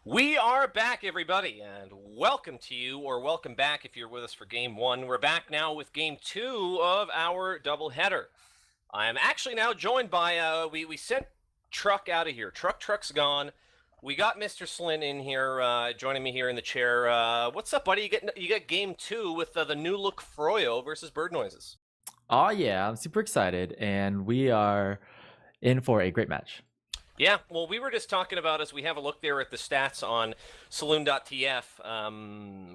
We are back, everybody, and welcome to you, or welcome back if you're with us for game one. We're back now with game two of our doubleheader. I am actually now joined by, we sent Truck out of here. Truck's gone. We got Mr. SLIN in here, joining me here in the chair. What's up, buddy? You get game two with the new look Froyo versus Bird Noises. Oh yeah, I'm super excited, and we are in for a great match. Yeah, well, we were just talking about as we have a look there at the stats on saloon.tf.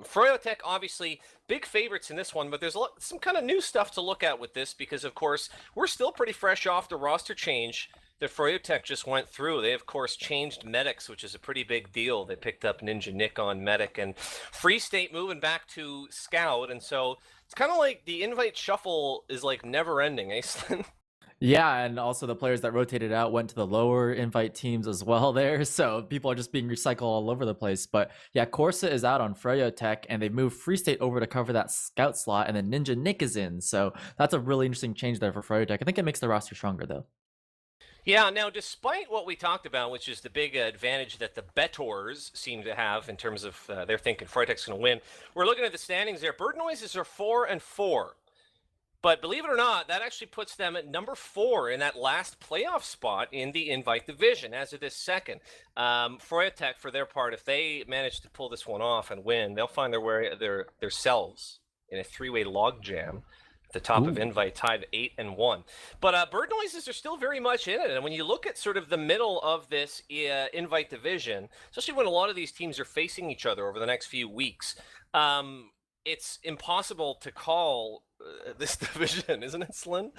Froyotech, obviously, big favorites in this one, but there's some kind of new stuff to look at with this because, of course, we're still pretty fresh off the roster change that Froyotech just went through. They, of course, changed medics, which is a pretty big deal. They picked up Ninja Nick on medic and Free State moving back to Scout, and so it's kind of like the invite shuffle is like never ending, eh, Slim? Yeah, and also the players that rotated out went to the lower invite teams as well there, so people are just being recycled all over the place. But yeah, Corsa is out on Froyotech, and they moved Free State over to cover that scout slot, and then Ninja Nick is in, so that's a really interesting change there for Froyotech. I think it makes the roster stronger though. Yeah, now despite what we talked about, which is the big advantage that the bettors seem to have in terms of they're thinking Froyotech's going to win, we're looking at the standings there. Bird Noises are 4-4. But believe it or not, that actually puts them at number 4 in that last playoff spot in the Invite Division as of this second. Froyotech, for their part, if they manage to pull this one off and win, they'll find themselves in a three-way log jam at the top of Invite, tied 8-1. But Bird Noises are still very much in it. And when you look at sort of the middle of this Invite Division, especially when a lot of these teams are facing each other over the next few weeks, it's impossible to call this division, isn't it, SLIN?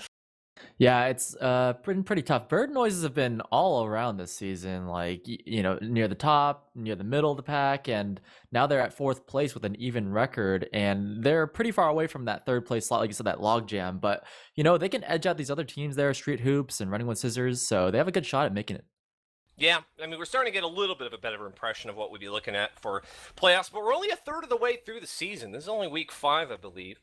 Yeah, it's pretty tough. Bird noises have been all around this season, like near the top, near the middle of the pack, and now they're at fourth place with an even record, and they're pretty far away from that third place slot, like you said, that log jam. But they can edge out these other teams there, Street Hoops and Running with Scissors, so they have a good shot at making it. Yeah, I mean, we're starting to get a little bit of a better impression of what we'd be looking at for playoffs, but we're only a third of the way through the season. This is only week 5, I believe.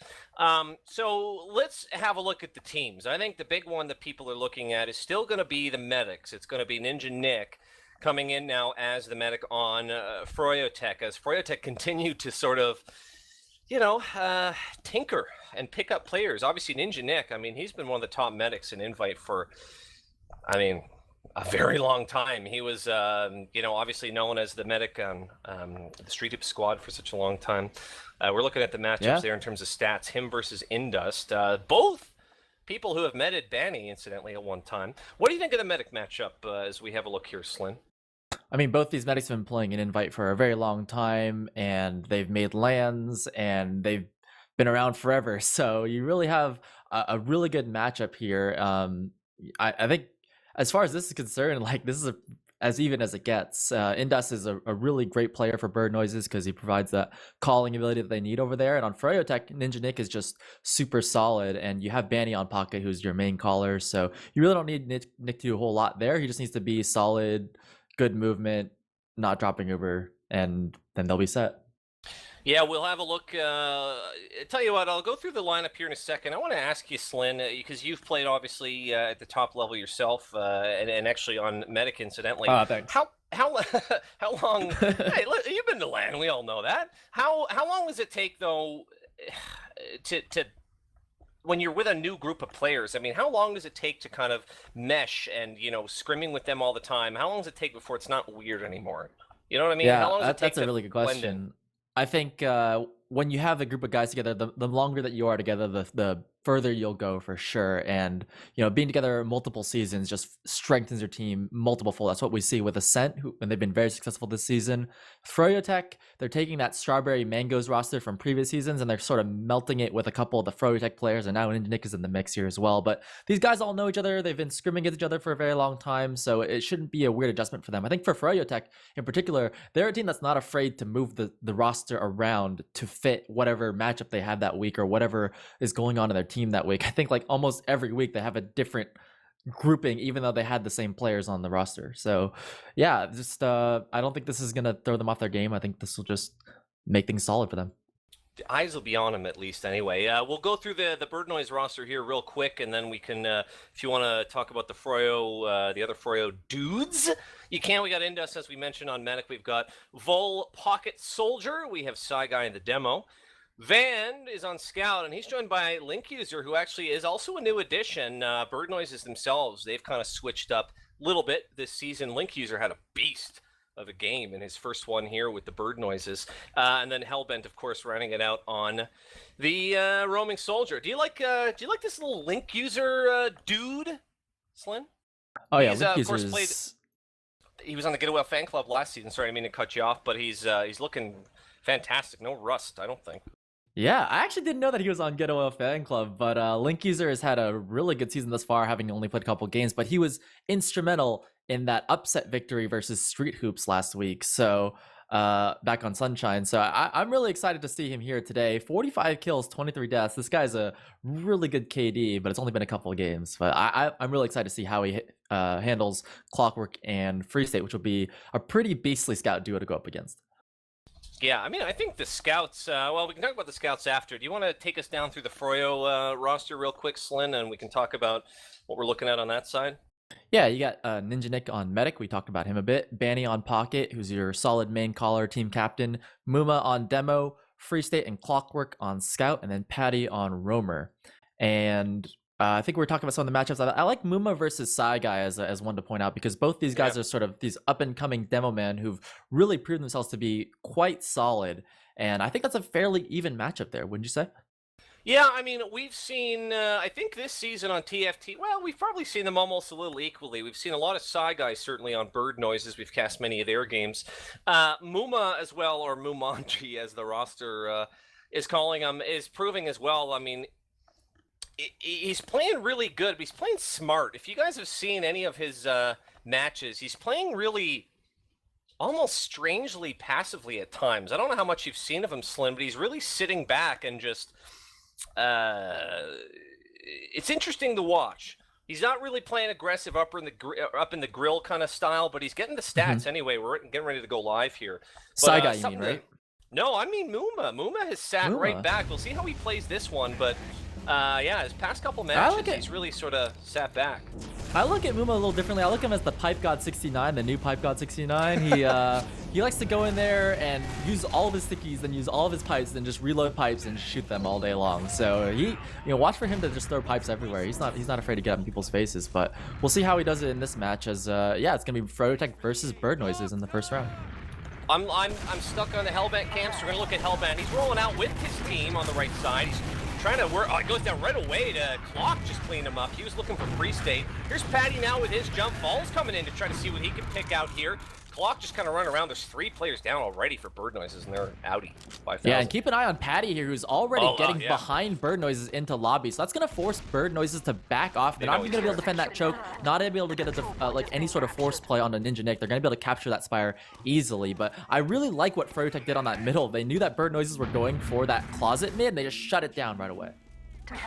So let's have a look at the teams. I think the big one that people are looking at is still going to be the medics. It's going to be Ninja Nick coming in now as the medic on Froyotech, as Froyotech continue to sort of, tinker and pick up players. Obviously, Ninja Nick, I mean, he's been one of the top medics in Invite for, a very long time. He was, obviously known as the medic on the Street Hip squad for such a long time. We're looking at the matchups there in terms of stats. Him versus Indust. Both people who have meted Banny, incidentally, at one time. What do you think of the medic matchup as we have a look here, Slin? I mean, both these medics have been playing an invite for a very long time, and they've made lands, and they've been around forever. So you really have a really good matchup here. I think as far as this is concerned, like this is as even as it gets. Indus is a really great player for Bird Noises because he provides that calling ability that they need over there. And on Froyotech, Ninja Nick is just super solid, and you have Banny on Pocket, who's your main caller. So you really don't need Nick to do a whole lot there. He just needs to be solid, good movement, not dropping over, and then they'll be set. Yeah, we'll have a look. Tell you what, I'll go through the lineup here in a second. I want to ask you, Slin, because you've played obviously at the top level yourself, and actually on Medic, incidentally. Thanks. How long? Hey, look, you've been to LAN. We all know that. How long does it take though to when you're with a new group of players? I mean, how long does it take to kind of mesh and scrimming with them all the time? How long does it take before it's not weird anymore? You know what I mean? Yeah, how long does it take that's a really good question. I think when you have a group of guys together, the longer that you are together, the further you'll go for sure. And being together multiple seasons just strengthens your team multiple fold. That's what we see with Ascent, and they've been very successful this season. Froyotech, they're taking that Strawberry Mangoes roster from previous seasons, and they're sort of melting it with a couple of the Froyotech players, and now Ninja Nick is in the mix here as well. But these guys all know each other. They've been scrimming against each other for a very long time, so it shouldn't be a weird adjustment for them. I think for Froyotech in particular, they're a team that's not afraid to move the roster around to fit whatever matchup they have that week or whatever is going on in their team that week. I think like almost every week they have a different grouping, even though they had the same players on the roster. So yeah, just I don't think this is gonna throw them off their game. I think this will just make things solid for them. eyes will be on him at least anyway. We'll go through the Bird Noise roster here real quick, and then we can, if you want to talk about the the other Froyo dudes, you can. We got Indus, as we mentioned, on Medic. We've got Vol Pocket Soldier. We have Psy Guy in the demo. Van is on Scout, and he's joined by Link User, who actually is also a new addition. Bird Noises themselves, they've kind of switched up a little bit this season. Link User had a beast of a game in his first one here with the Bird Noises. And then Hellbent, of course, running it out on the Roaming Soldier. Do you like this little Link User dude, SLIN? Oh yeah, He's, Link of course, User's... he was on the Getawhale fan club last season. Sorry, I didn't mean to cut you off, but he's looking fantastic. No rust, I don't think. Yeah, I actually didn't know that he was on Getawhale fan club, but Link User has had a really good season thus far, having only played a couple games, but he was instrumental in that upset victory versus Street Hoops last week. So back on Sunshine. So I'm really excited to see him here today. 45 kills, 23 deaths. This guy's a really good KD, but it's only been a couple of games. But I'm really excited to see how he handles Clockwork and Free State, which will be a pretty beastly scout duo to go up against. Yeah, I mean, I think the scouts, well, we can talk about the scouts after. Do you want to take us down through the Froyo roster real quick, SLIN, and we can talk about what we're looking at on that side? Yeah, you got Ninja Nick on Medic. We talked about him a bit. Banny on Pocket, who's your solid main caller, team captain. Muma on Demo. Free State and Clockwork on Scout. And then Patty on Roamer. And I think we were talking about some of the matchups. I like Muma versus Psy Guy as one to point out, because both these guys are sort of these up-and-coming demo men who've really proven themselves to be quite solid. And I think that's a fairly even matchup there, wouldn't you say? Yeah, I mean, we've seen, I think this season on TFT, well, we've probably seen them almost a little equally. We've seen a lot of Psy Guys certainly on Bird Noises. We've cast many of their games. Muma as well, or Mumanji as the roster is calling him, is proving as well. I mean, he's playing really good, but he's playing smart. If you guys have seen any of his matches, he's playing really almost strangely passively at times. I don't know how much you've seen of him, SLIN, but he's really sitting back and just... it's interesting to watch. He's not really playing aggressive up in the grill kind of style, but he's getting the stats anyway. We're getting ready to go live here. Psy Guy, you mean, right? No, I mean Muma. Muma has sat right back. We'll see how he plays this one, but yeah, his past couple matches, he's really sort of sat back. I look at Muma a little differently. I look at him as the Pipe God 69, the new Pipe God 69. He likes to go in there and use all of his stickies, then use all of his pipes, then just reload pipes and shoot them all day long. So watch for him to just throw pipes everywhere. He's not afraid to get up in people's faces. But we'll see how he does it in this match. As yeah, it's gonna be froyotech versus Bird Noises in the first round. I'm stuck on the Hellbent camp, so we're gonna look at Hellbent. He's rolling out with his team on the right side. He's trying to work. Oh, he goes down right away to Clock, just clean him up. He was looking for Free State. Here's Patty now with his jump. Ball's coming in to try to see what he can pick out here. Clock just kind of running around. There's 3 players down already for Bird Noises, and they're outie. 5,000. Yeah, and keep an eye on Patty here, who's already getting behind Bird Noises into lobby. So that's going to force Bird Noises to back off. They're not going to be able to defend that choke. Not going to be able to get like any sort of force play on the Ninja Nick. They're going to be able to capture that Spire easily. But I really like what froyotech did on that middle. They knew that Bird Noises were going for that closet mid, and they just shut it down right away.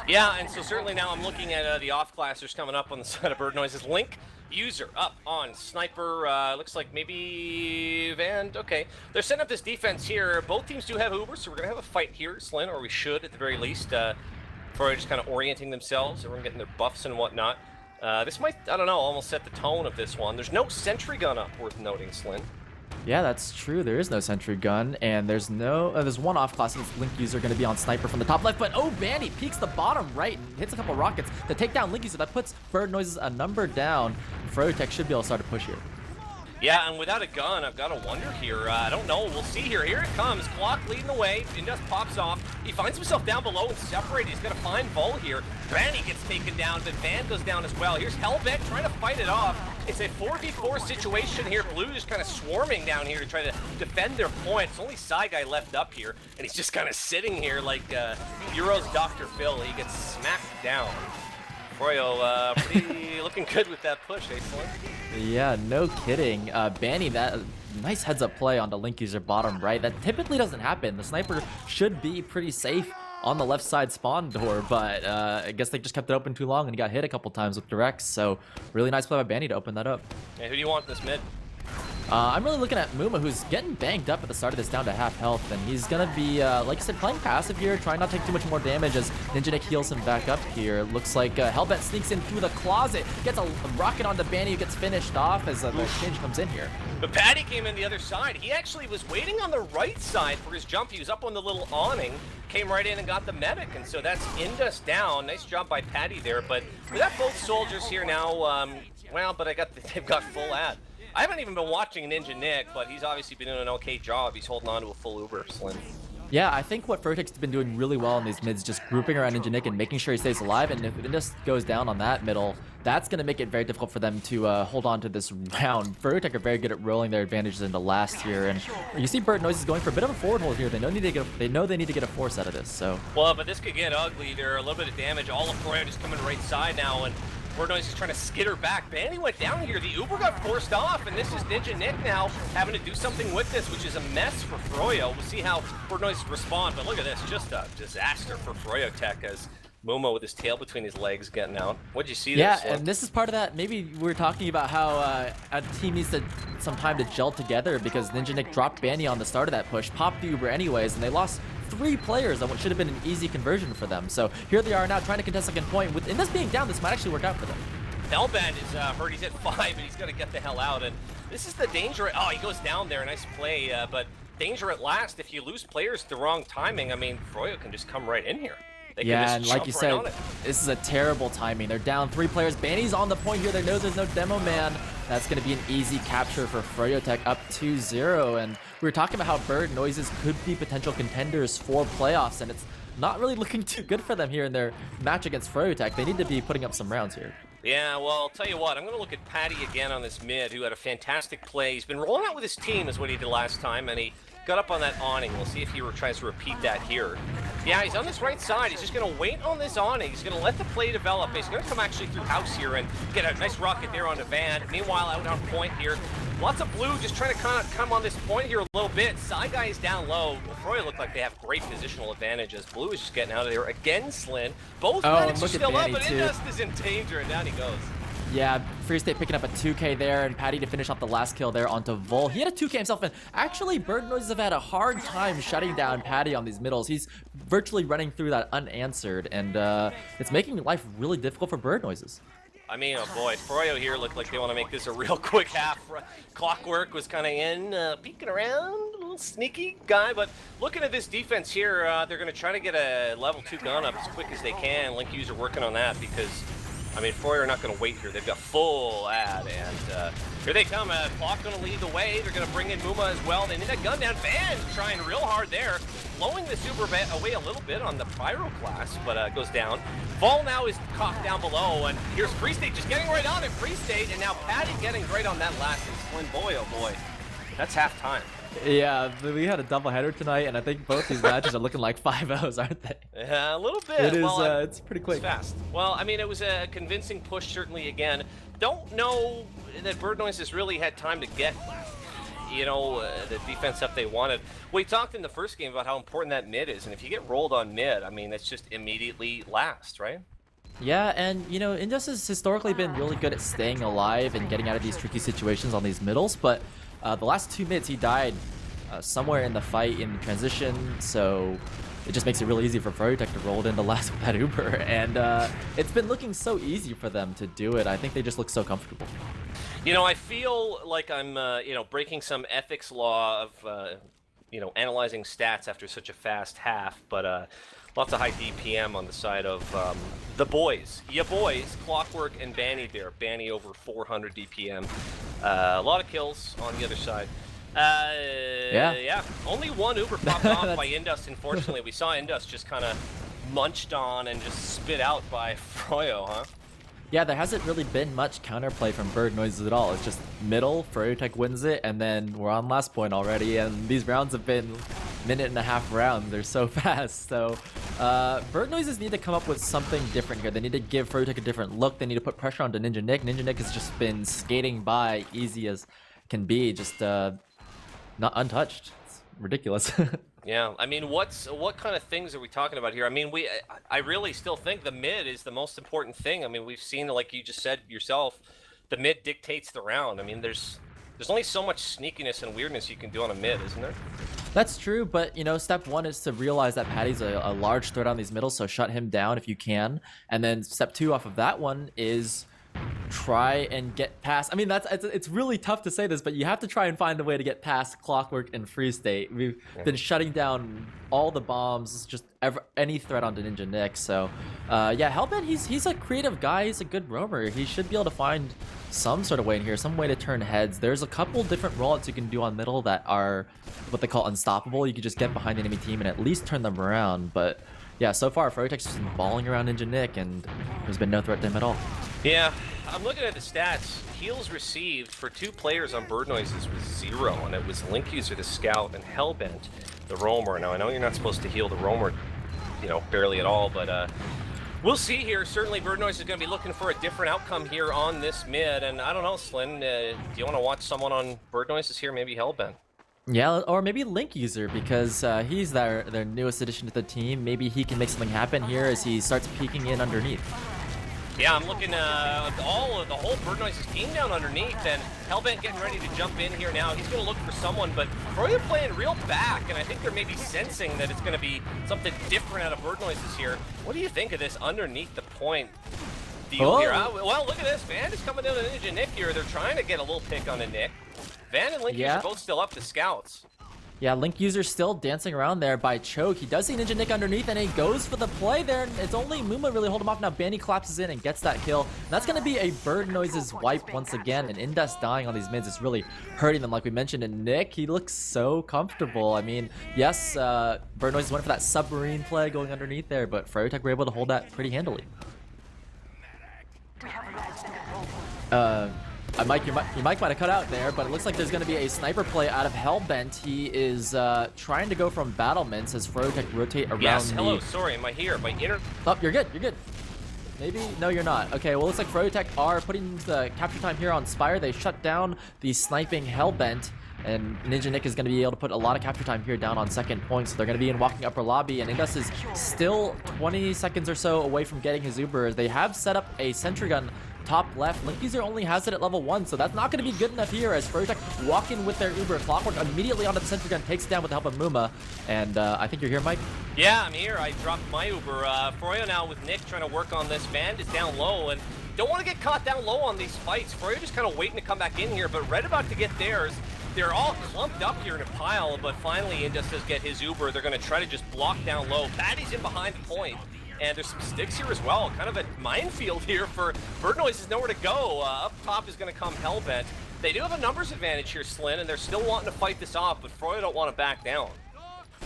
Yeah, and so certainly now I'm looking at the off-classers coming up on the side of Bird Noises. Link User up on Sniper. Looks like maybe Van. Okay, they're setting up this defense here. Both teams do have Ubers, so we're going to have a fight here, SLIN, or we should at the very least. For just kind of orienting themselves. Everyone getting their buffs and whatnot. This might, I don't know, almost set the tone of this one. There's no sentry gun up, worth noting, SLIN. Yeah, that's true. There is no sentry gun, and there's one off class. Link User going to be on Sniper from the top left, but oh, Banny peeks the bottom right and hits a couple rockets to take down Link User. That puts Bird Noises a number down. froyotech should be able to start a push here. Yeah, and without a gun, I've got to wonder here. I don't know. We'll see here. Here it comes. Clock leading the way. Indus pops off. He finds himself down below and separated. He's got to find Vol here. Banny gets taken down, but Van goes down as well. Here's Hellbent trying to fight it off. It's a 4v4 situation here. Blue is kind of swarming down here to try to defend their point. It's only Psy Guy left up here, and he's just kind of sitting here like Euro's Dr. Phil. He gets smacked down. Froyo, pretty looking good with that push, eh, SLIN? Yeah, no kidding. Banny, that nice heads-up play on the Link User bottom right. That typically doesn't happen. The Sniper should be pretty safe on the left side spawn door, but I guess they just kept it open too long and he got hit a couple times with directs. So really nice play by Banny to open that up. Hey, who do you want this mid? I'm really looking at Muma, who's getting banged up at the start of this, down to half health, and he's gonna be, like I said, playing passive here, trying not to take too much more damage as Ninja Nick heals him back up here. Looks like Hellbent sneaks in through the closet, gets a rocket on the Banny, who gets finished off as the exchange comes in here. But Patty came in the other side. He actually was waiting on the right side for his jump. He was up on the little awning, came right in and got the medic, and so that's Indus down. Nice job by Patty there, but we got both soldiers here now. Well, but they've got full ad. I haven't even been watching Ninja Nick, but he's obviously been doing an okay job. He's holding on to a full Uber, SLIN. Yeah, I think what froyotech's been doing really well in these mids, just grouping around Ninja Nick and making sure he stays alive, and if Indus goes down on that middle, that's going to make it very difficult for them to hold on to this round. froyotech are very good at rolling their advantages into last here, and you see Bird Noise is going for a bit of a forward hold here. They know they need to get a force out of this, so. Well, but this could get ugly. There are a little bit of damage. All of Froyo just coming right side now, and Bird Noise is trying to skitter back. Banny went down here. The Uber got forced off, and this is Ninja Nick now having to do something with this, which is a mess for Froyo. We'll see how Bird Noise respond, but look at this. Just a disaster for froyotech as Momo with his tail between his legs getting out. What'd you see there? Yeah, and this is part of that. Maybe we're talking about how a team needs some time to gel together because Ninja Nick dropped Banny on the start of that push, popped the Uber anyways, and they lost 3 players on what should have been an easy conversion for them. So here they are now trying to contest second point. With Indus being down, this might actually work out for them. Hellbent is hurt. He's at 5, and he's got to get the hell out. And this is the danger. Oh, he goes down there. Nice play, but danger at last. If you lose players at the wrong timing, I mean, Froyo can just come right in here. Yeah, and like you said, this is a terrible timing. They're down 3 players. Banny's on the point here. They know there's no demo man. That's going to be an easy capture for froyotech, up 2-0. And we were talking about how Bird Noises could be potential contenders for playoffs, and it's not really looking too good for them here in their match against froyotech. They need to be putting up some rounds here. Yeah, well, I'll tell you what. I'm going to look at Patty again on this mid, who had a fantastic play. He's been rolling out with his team is what he did last time, and he got up on that awning. We'll see if he tries to repeat that here. Yeah, he's on this right side. He's just going to wait on this awning. He's going to let the play develop. He's going to come actually through house here and get a nice rocket there on the van. Meanwhile, out on point here, lots of blue just trying to kind of come on this point here a little bit. Side guy is down low. Froyo look like they have great positional advantages. Blue is just getting out of there. Again, SLIN. Both medics are still up, but Indus is in danger, and down he goes. Yeah, Free State picking up a 2K there, and Patty to finish off the last kill there onto Vol. He had a 2K himself, and actually Bird Noises have had a hard time shutting down Patty on these middles. He's virtually running through that unanswered, and it's making life really difficult for Bird Noises. I mean, oh boy, Froyo here looked like they want to make this a real quick half. Clockwork was kind of in, peeking around, a little sneaky guy, but looking at this defense here, they're going to try to get a level 2 gun up as quick as they can. Link user working on that because, I mean, Froyo are not going to wait here. They've got full ad, and here they come. Clock going to lead the way. They're going to bring in Muma as well. They need that gun down. Van trying real hard there, blowing the Super away a little bit on the Pyro class, but goes down. Vol now is caught down below, and here's Free State just getting right on it. Free State, and now Patty getting right on that last SLIN. Boy, oh boy, that's half time. Yeah, we had a doubleheader tonight, and I think both these matches are looking like 5-0s, aren't they? Yeah, a little bit. It is. Well, it's pretty quick. It's fast. Well, I mean, it was a convincing push, certainly. Again, don't know that Bird Noises really had time to get, you know, the defense up they wanted. We talked in the first game about how important that mid is, and if you get rolled on mid, I mean, that's just immediately last, right? Yeah, and you know, Indus has historically been really good at staying alive and getting out of these tricky situations on these middles, but the last 2 mids he died somewhere in the fight in transition, so it just makes it really easy for froyotech to roll it in the last with that Uber, and it's been looking so easy for them to do it. I think they just look so comfortable. You know, I feel like I'm, you know, breaking some ethics law of, you know, analyzing stats after such a fast half, but lots of high DPM on the side of the boys. Yeah, boys, Clockwork and Banny there. Banny over 400 DPM. A lot of kills on the other side. Yeah. Only one Uber popped off by Indus, unfortunately. We saw Indus just kind of munched on and just spit out by Froyo, huh? Yeah, there hasn't really been much counterplay from Bird Noises at all. It's just middle, froyotech wins it, and then we're on last point already, and these rounds have been minute-and-a-half rounds. They're so fast. So Bird Noises need to come up with something different here. They need to give froyotech a different look. They need to put pressure onto Ninja Nick. Ninja Nick has just been skating by easy as can be, just not untouched. It's ridiculous. Yeah, I mean, what kind of things are we talking about here? I mean, I really still think the mid is the most important thing. I mean, we've seen, like you just said yourself, the mid dictates the round. I mean, there's there's only so much sneakiness and weirdness you can do on a mid, isn't there? That's true, but step one is to realize that Patty's a large threat on these middles, so shut him down if you can. And then step two off of that one is try and get past. I mean, it's really tough to say this, but you have to try and find a way to get past Clockwork and Free State. We've been shutting down all the bombs, just any threat onto Ninja Nick. So, yeah, Hellbent, he's a creative guy. He's a good roamer. He should be able to find some sort of way in here, some way to turn heads. There's a couple different rollouts you can do on middle that are what they call unstoppable. You can just get behind the enemy team and at least turn them around. But yeah, so far froyotech's just been balling around Ninja Nick, and there's been no threat to him at all. Yeah, I'm looking at the stats. Heals received for 2 players on Bird Noises was 0, and it was Link User the Scout and Hellbent the Roamer. Now I know you're not supposed to heal the Roamer, barely at all, but we'll see here. Certainly Bird Noise is going to be looking for a different outcome here on this mid, and I don't know, SLIN, do you want to watch someone on Bird Noises here, maybe Hellbent? Yeah, or maybe Link User, because he's their newest addition to the team. Maybe he can make something happen here as he starts peeking in underneath. Yeah, I'm looking the whole Bird Noises team down underneath, and Hellbent getting ready to jump in here now. He's going to look for someone, but Froyo playing real back, and I think they're maybe sensing that it's going to be something different out of Bird Noises here. What do you think of this underneath the point deal here? Well, look at this. Van is coming down to Ninja Nick here. They're trying to get a little pick on the Nick. Van and Link are both still up to scouts. Yeah, Link User still dancing around there by choke. He does see Ninja Nick underneath, and he goes for the play there. It's only Muma really hold him off. Now Banny collapses in and gets that kill. And that's going to be a Bird Noises wipe once again. And Indus dying on these mids is really hurting them, like we mentioned. And Nick, he looks so comfortable. I mean, yes, Bird Noises went for that submarine play going underneath there, but froyotech were able to hold that pretty handily. Mike, your mic might have cut out there, but it looks like there's going to be a sniper play out of Hellbent. He is trying to go from battlements as froyotech rotate around. Yes, hello, sorry, am I here? My inner... Oh, you're good, you're good. Maybe? No, you're not. Okay, well, looks like froyotech are putting the capture time here on Spire. They shut down the sniping Hellbent, and Ninja Nick is going to be able to put a lot of capture time here down on second point, so they're going to be in walking upper lobby, and Indus is still 20 seconds or so away from getting his Uber. They have set up a sentry gun top left. Link User only has it at level 1, so that's not going to be good enough here as froyotech walk in with their Uber. Clockwork immediately onto the sentry gun, takes it down with the help of Muma, and I think you're here, Mike? Yeah, I'm here. I dropped my Uber. Froyo now with Nick trying to work on this. Van is down low, and don't want to get caught down low on these fights. Froyo just kind of waiting to come back in here, but Red about to get theirs. They're all clumped up here in a pile, but finally Indus does get his Uber. They're going to try to just block down low. Patty's in behind the point. And there's some sticks here as well. Kind of a minefield here for Bird Noise is nowhere to go. Up top is going to come Hellbent. They do have a numbers advantage here, SLIN, and they're still wanting to fight this off, but Froyo don't want to back down.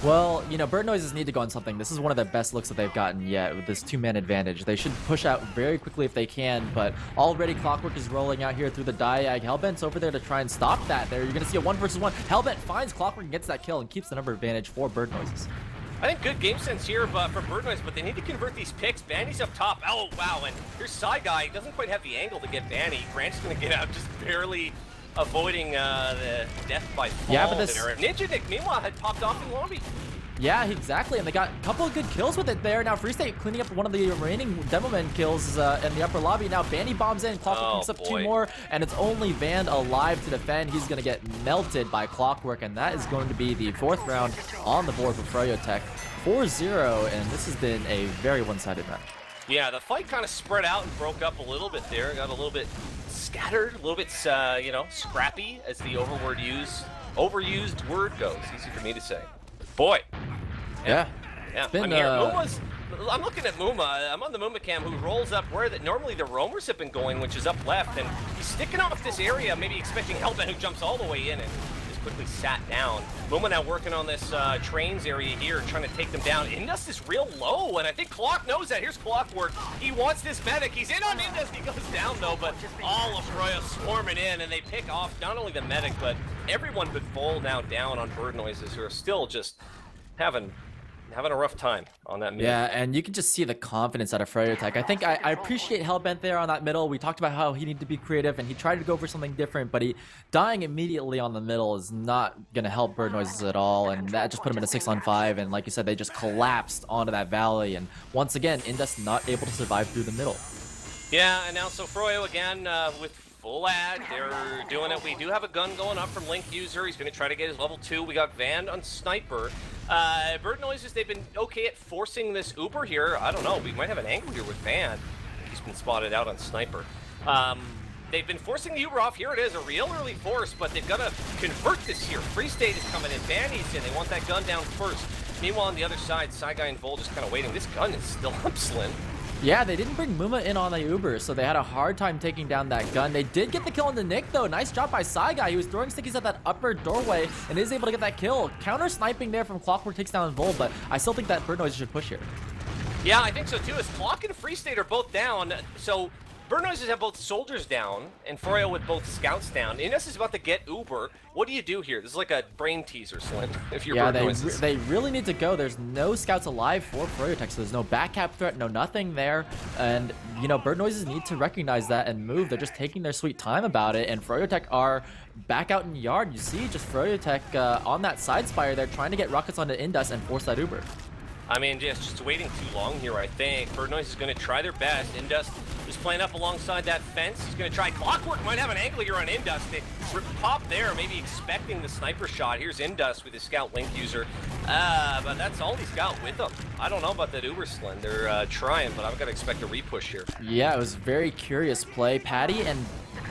Well, Bird Noises need to go on something. This is one of their best looks that they've gotten yet with this 2-man advantage. They should push out very quickly if they can, but already Clockwork is rolling out here through the diag. Hellbent's over there to try and stop that. There, you're going to see a 1 versus 1. Hellbent finds Clockwork and gets that kill and keeps the number advantage for Bird Noises. I think good game sense here for Bird Noise, but they need to convert these picks. Banny's up top. Oh, wow, and here's Side Guy. He doesn't quite have the angle to get Banny. Grant's going to get out, just barely avoiding the death by fall. Yeah, but this... Ninja Nick, meanwhile, had popped off in lobby. Yeah, exactly, and they got a couple of good kills with it there. Now Free State cleaning up one of the remaining Demoman kills in the upper lobby. Now Banny bombs in, Clockwork picks up 2 more, and it's only Van alive to defend. He's going to get melted by Clockwork, and that is going to be the 4th round on the board for froyotech. 4-0, and this has been a very one-sided match. Yeah, the fight kind of spread out and broke up a little bit there. Got a little bit scattered, a little bit, scrappy, as the overused word goes. Easy for me to say. Boy. Yeah. Yeah. Been, I'm here. I'm looking at Muma. I'm on the Muma cam, who rolls up where normally the roamers have been going, which is up left, and he's sticking off this area, maybe expecting Hellbent, who jumps all the way in and just quickly sat down. Muma now working on this trains area here, trying to take them down. Indus is real low, and I think Clock knows that. Here's Clockwork. He wants this medic. He's in on Indus. He goes down, though, but all of Froyo swarming in, and they pick off not only the medic, but everyone but Vol now down on Bird Noises, who are still just having a rough time on that mid. Yeah, and you can just see the confidence out of froyotech. I think I appreciate Hellbent there on that middle. We talked about how he needed to be creative, and he tried to go for something different, but dying immediately on the middle is not going to help Bird Noises at all, and that just put him in a 6-on-5, and like you said, they just collapsed onto that valley, and once again, Indus not able to survive through the middle. Yeah, and now so Froyo again with full ad. They're doing it. We do have a gun going up from Link User. He's going to try to get his level 2. We got Van on Sniper. Bird Noises, they've been okay at forcing this Uber here. I don't know. We might have an angle here with Van. He's been spotted out on Sniper. They've been forcing the Uber off. Here it is, a real early force, but they've got to convert this here. Free State is coming in. Vanny's in. They want that gun down first. Meanwhile, on the other side, Saigai and Vol just kind of waiting. This gun is still up, SLIN. Yeah, they didn't bring Muma in on the Uber, so they had a hard time taking down that gun. They did get the kill on the Nick, though. Nice job by Saigai. He was throwing stickies at that upper doorway and is able to get that kill. Counter-sniping there from Clockwork takes down Vol, but I still think that Bird Noise should push here. Yeah, I think so, too, as Clock and Free State are both down. So Bird Noises have both soldiers down, and Froyo with both scouts down. Ines is about to get Uber. What do you do here? This is like a brain teaser, SLIN, if you're Bird Noises. They really need to go. There's no scouts alive for froyotech, so there's no back cap threat, no nothing there. And, you know, Bird Noises need to recognize that and move. They're just taking their sweet time about it, and froyotech are back out in yard. You see just froyotech on that side spire. They're trying to get rockets onto Indus and force that Uber. I mean, just waiting too long here, I think. Bird Noise is going to try their best. Indus is playing up alongside that fence. He's going to try. Clockwork might have an angle here on Indus. They pop there, maybe expecting the sniper shot. Here's Indus with his scout Link User. But that's all he's got with him. I don't know about that Uber, SLIN. They're trying, but I've got to expect a repush here. Yeah, it was a very curious play. Patty and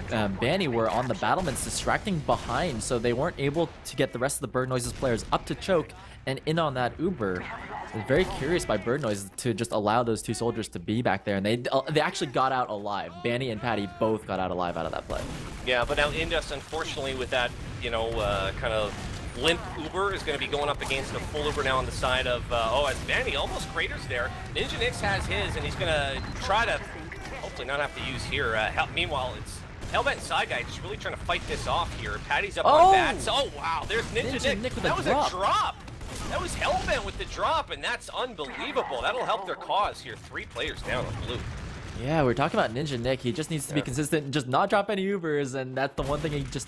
Banny were on the battlements distracting behind, so they weren't able to get the rest of the Bird Noises players up to choke and in on that Uber. It was very curious by Bird Noise to just allow those two soldiers to be back there, and they actually got out alive. Banny and Patty both got out alive out of that play. Yeah, but now Indus, unfortunately, with that, you know, kind of limp Uber, is going to be going up against a full Uber now on the side of, as Banny almost craters there. Ninja Nix has his, and he's going to try to hopefully not have to use here. Meanwhile, it's Hellbent and Saigai just really trying to fight this off here. Patty's up on bats. Oh, wow, there's Ninja Nick. That was a drop. That was Hellbent with the drop, and that's unbelievable. That'll help their cause here. 3 players down on blue. Yeah, we're talking about Ninja Nick. He just needs to be consistent and just not drop any Ubers, and that's the one thing he just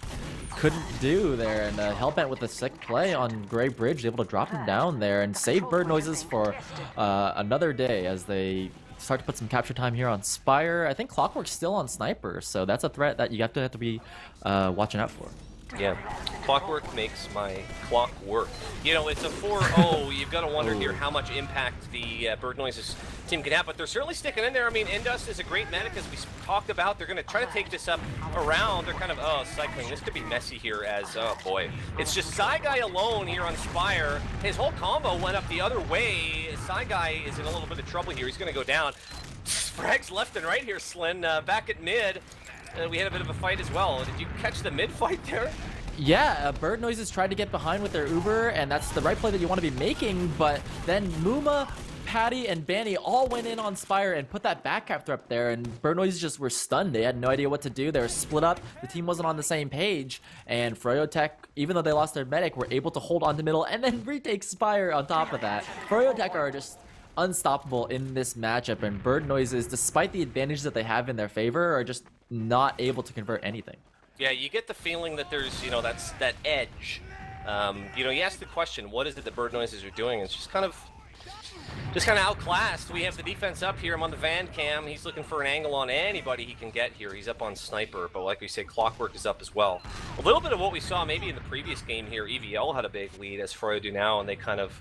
couldn't do there. And Hellbent with a sick play on Gray Bridge, able to drop him down there and save Bird Noises for another day as they start to put some capture time here on Spire. I think Clockwork's still on Sniper, so that's a threat that you have to be watching out for. Yeah, Clockwork makes my clock work. You know, it's a 4-0. You've got to wonder here how much impact the Bird Noises team can have, but they're certainly sticking in there. I mean, Indus is a great medic, as we talked about. They're going to try to take this up around. They're kind of, cycling. This could be messy here as, oh boy. It's just Saigai alone here on Spire. His whole combo went up the other way. Saigai is in a little bit of trouble here. He's going to go down. Frags left and right here, SLIN. Back at mid. We had a bit of a fight as well. Did you catch the mid fight there? Yeah, Bird Noises tried to get behind with their Uber, and that's the right play that you want to be making, but then Muma, Patty, and Banny all went in on Spire and put that back capture up there, and Bird Noises just were stunned. They had no idea what to do. They were split up. The team wasn't on the same page, and froyotech, even though they lost their medic, were able to hold on the middle and then retake Spire on top of that. froyotech are just unstoppable in this matchup, and Bird Noises, despite the advantages that they have in their favor, are just not able to convert anything. Yeah, you get the feeling that there's, you know, that's that edge. You know, you ask the question, what is it that Bird Noises are doing? It's just kind of outclassed. We have the defense up here. I'm on the Van Cam. He's looking for an angle on anybody he can get here. He's up on Sniper, but like we said, Clockwork is up as well. A little bit of what we saw maybe in the previous game here. EVL had a big lead, as Froyo do now, and they kind of,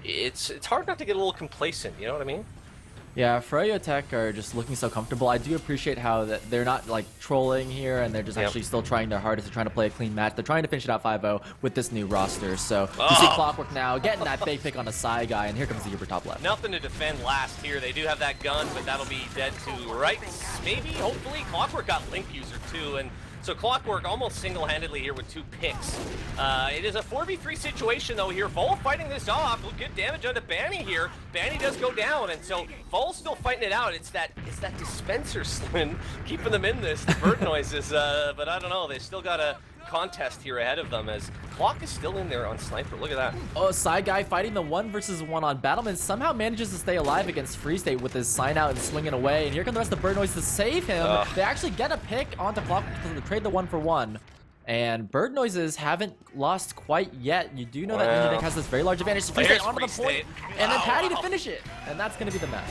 it's hard not to get a little complacent, you know what I mean? Yeah, froyotech are just looking so comfortable. I do appreciate how that they're not like trolling here, and they're just actually still trying their hardest to trying to play a clean match. They're trying to finish it out 5-0 with this new roster. So you see Clockwork now getting that big pick on a Saigai, and here comes the Uber top left. Nothing to defend last here. They do have that gun, but that'll be dead to rights. Maybe, hopefully, Clockwork got Link User too, and so Clockwork almost single-handedly here with 2 picks. It is a 4v3 situation though here. Vol fighting this off. Good damage onto Banny here. Banny does go down, and so Vol's still fighting it out. It's that dispenser, SLIN, keeping them in this. The Bird Noises, but I don't know. They still got a contest here ahead of them as Clock is still in there on Sniper. Look at that. Oh, Saigai fighting the 1v1 on Battleman somehow manages to stay alive against Free State with his sign out and swinging away. And here come the rest of the Bird Noise to save him. They actually get a pick onto Clock to trade the 1-for-1. And Bird Noises haven't lost quite yet. You do know that Ninja Nick has this very large advantage. So Free State onto the point, and then Patty to finish it. And that's going to be the match.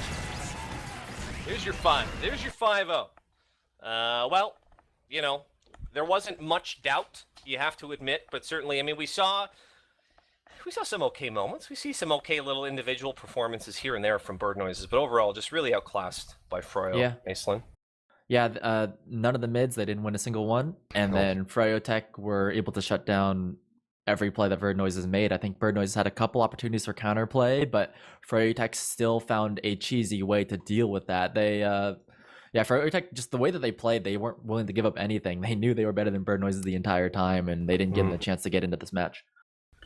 Here's your fun. There's your 5-0. Well, you know, there wasn't much doubt, you have to admit, but certainly, I mean, we saw some okay moments. We see some okay little individual performances here and there from Bird Noises, but overall, just really outclassed by Froyo. Yeah. SLIN. Yeah, none of the mids, they didn't win a single one. And then froyotech were able to shut down every play that Bird Noises made. I think Bird Noises had a couple opportunities for counterplay, but froyotech still found a cheesy way to deal with that. froyotech, just the way that they played, they weren't willing to give up anything. They knew they were better than Bird Noises the entire time, and they didn't give them a chance to get into this match.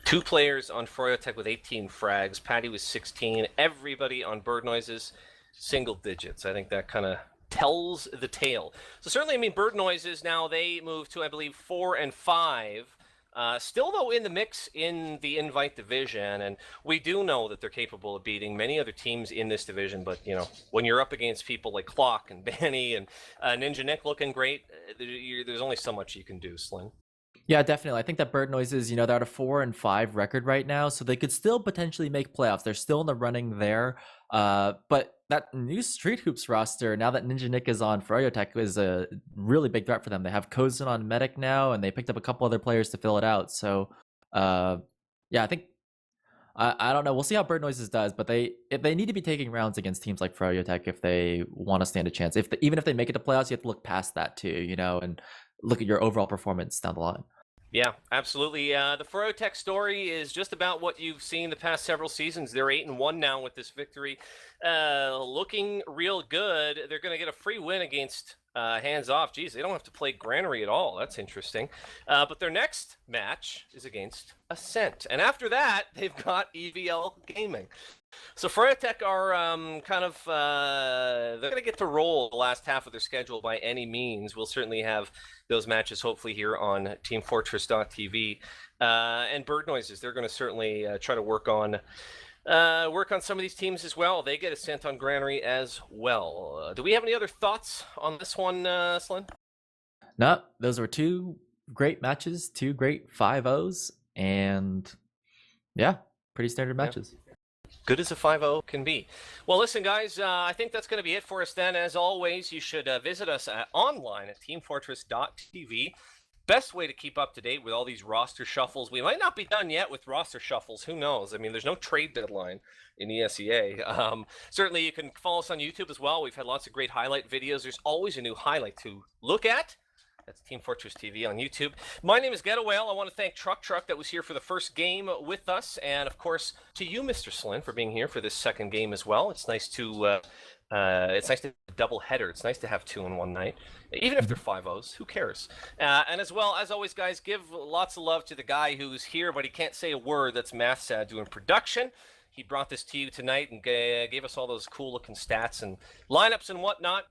2 players on froyotech with 18 frags. Patty was 16. Everybody on Bird Noises, single digits. I think that kind of tells the tale. So certainly, I mean, Bird Noises now, they move to, I believe, 4 and 5. Still, though, in the mix in the Invite division, and we do know that they're capable of beating many other teams in this division, but, you know, when you're up against people like Clock and Banny and Ninja Nick looking great, there's only so much you can do, SLIN. Yeah, definitely. I think that Bird Noises, they're at a 4 and 5 record right now, so they could still potentially make playoffs. They're still in the running there. But that new Street Hoops roster, now that Ninja Nick is on froyotech, is a really big threat for them. They have Kozin on Medic now, and they picked up a couple other players to fill it out. So, I think I don't know. We'll see how Bird Noises does, but they need to be taking rounds against teams like froyotech if they want to stand a chance. Even if they make it to playoffs, you have to look past that too, and look at your overall performance down the line. Yeah, absolutely. The froyotech story is just about what you've seen the past several seasons. They're 8-1 now with this victory. Looking real good. They're going to get a free win against Hands Off. Geez, they don't have to play Granary at all. That's interesting. But their next match is against Ascent. And after that, they've got EVL Gaming. So froyotech are they're going to get to roll the last half of their schedule by any means. We'll certainly have those matches hopefully here on teamfortress.tv. And Bird Noises, they're going to certainly try to work on some of these teams as well. They get Ascent on Granary as well. Do we have any other thoughts on this one, SLIN? No, those were 2 great matches, 2 great 5-0s, and yeah, pretty standard matches. Yeah. Good as a 5-0 can be. Well, listen, guys, I think that's going to be it for us then. As always, you should visit us online at teamfortress.tv. Best way to keep up to date with all these roster shuffles. We might not be done yet with roster shuffles. Who knows? I mean, there's no trade deadline in ESEA. Certainly, you can follow us on YouTube as well. We've had lots of great highlight videos. There's always a new highlight to look at. That's Team Fortress TV on YouTube. My name is Getawhale. I want to thank Truck that was here for the first game with us, and of course to you, Mr. SLIN, for being here for this second game as well. It's nice to double header. It's nice to have 2 in one night, even if they're 5-0s. Who cares? And as well as always, guys, give lots of love to the guy who's here, but he can't say a word. That's Mathsad doing production. He brought this to you tonight and gave us all those cool looking stats and lineups and whatnot.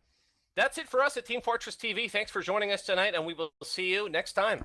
That's it for us at Team Fortress TV. Thanks for joining us tonight, and we will see you next time.